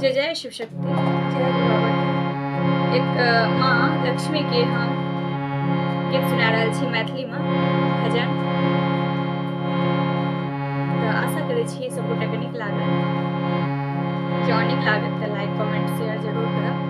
जय जय शिव शक्ति, जय बाबा की। एक माँ लक्ष्मी के हम गीत सुना रहल छी मैथिली में भजन। तो आशा करे छी सब गोटे के नीक लागत। जँ नीक लागत तो लाइक कमेंट शेयर जरूर करब।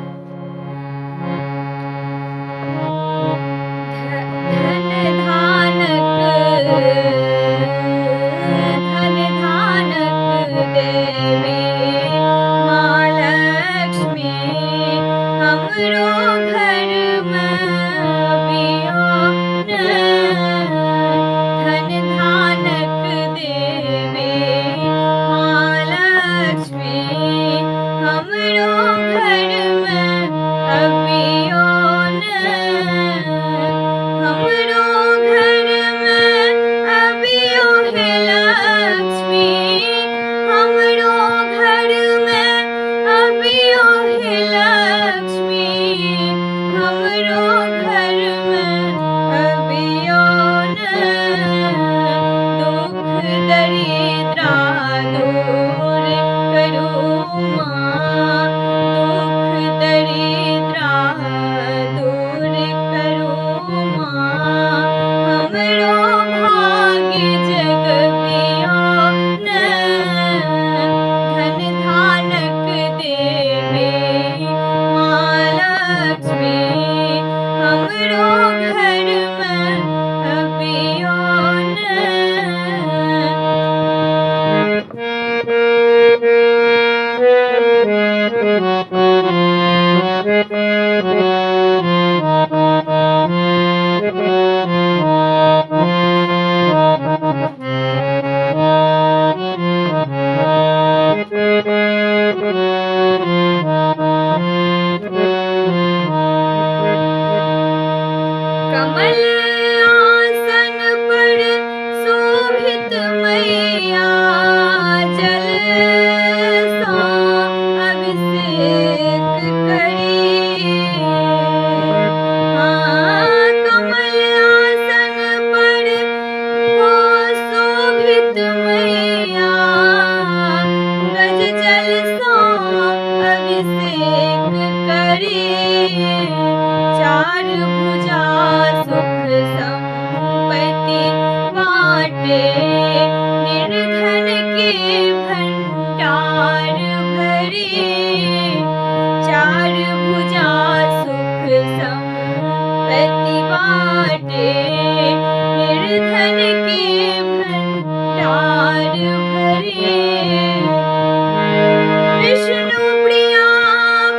विष्णु प्रिया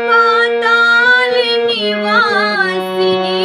पाताल निवासिनी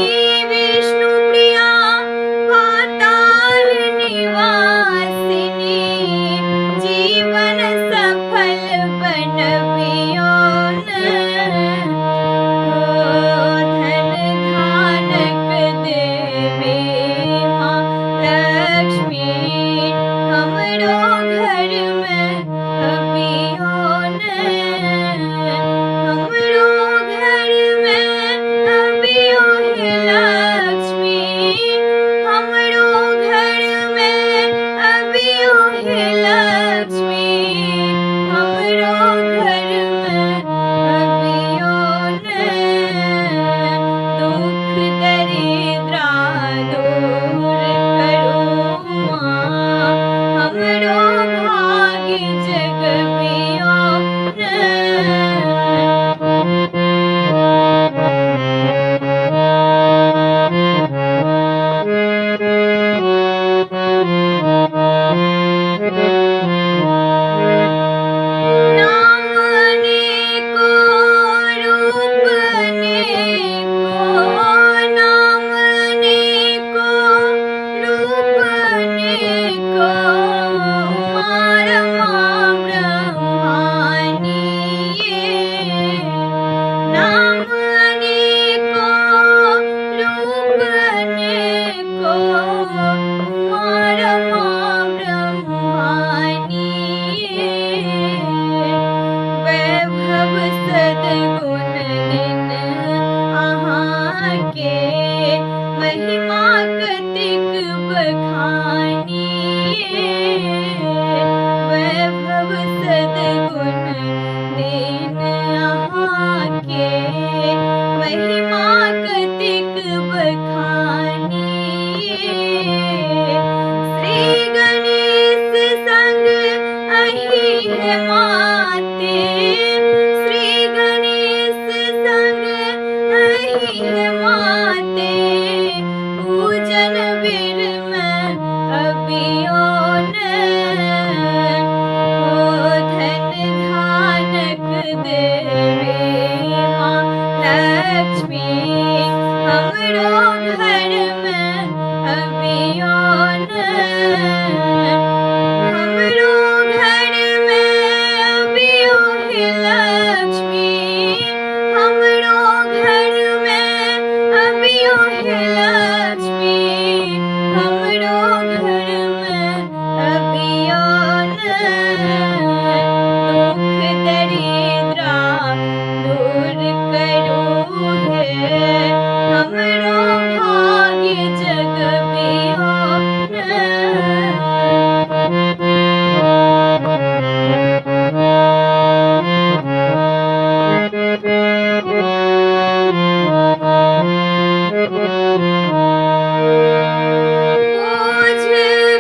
बोझ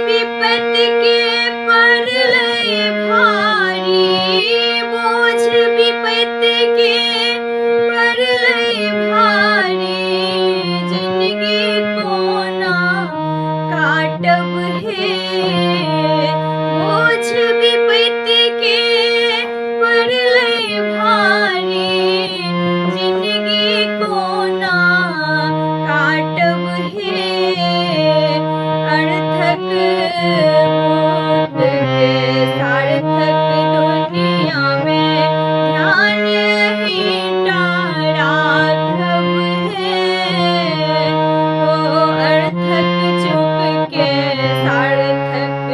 विपत के पड़लै भारी, बोझ विपत के पड़लै भारी, जिंदगी कोना काटब हे। बोझ विपत के पड़लै भारी, जिंदगी कोना काटब हे। अर्थक मूत के सार्थक दुनिया में ध्यान अहिंटा राखब हे। ओ अर्थक चुप के सार्थक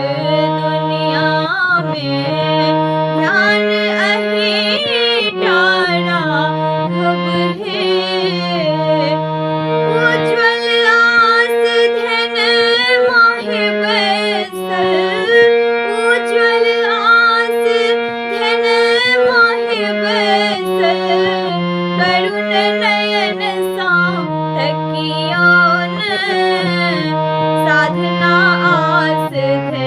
दुनिया में ध्यान अहिंटा राखब हे। उज्ज्वल आस धन माहे बैसल, उज्ज्वल आस धन माहे बैसल, करुण नयन सा तकियोन, साधना आस धन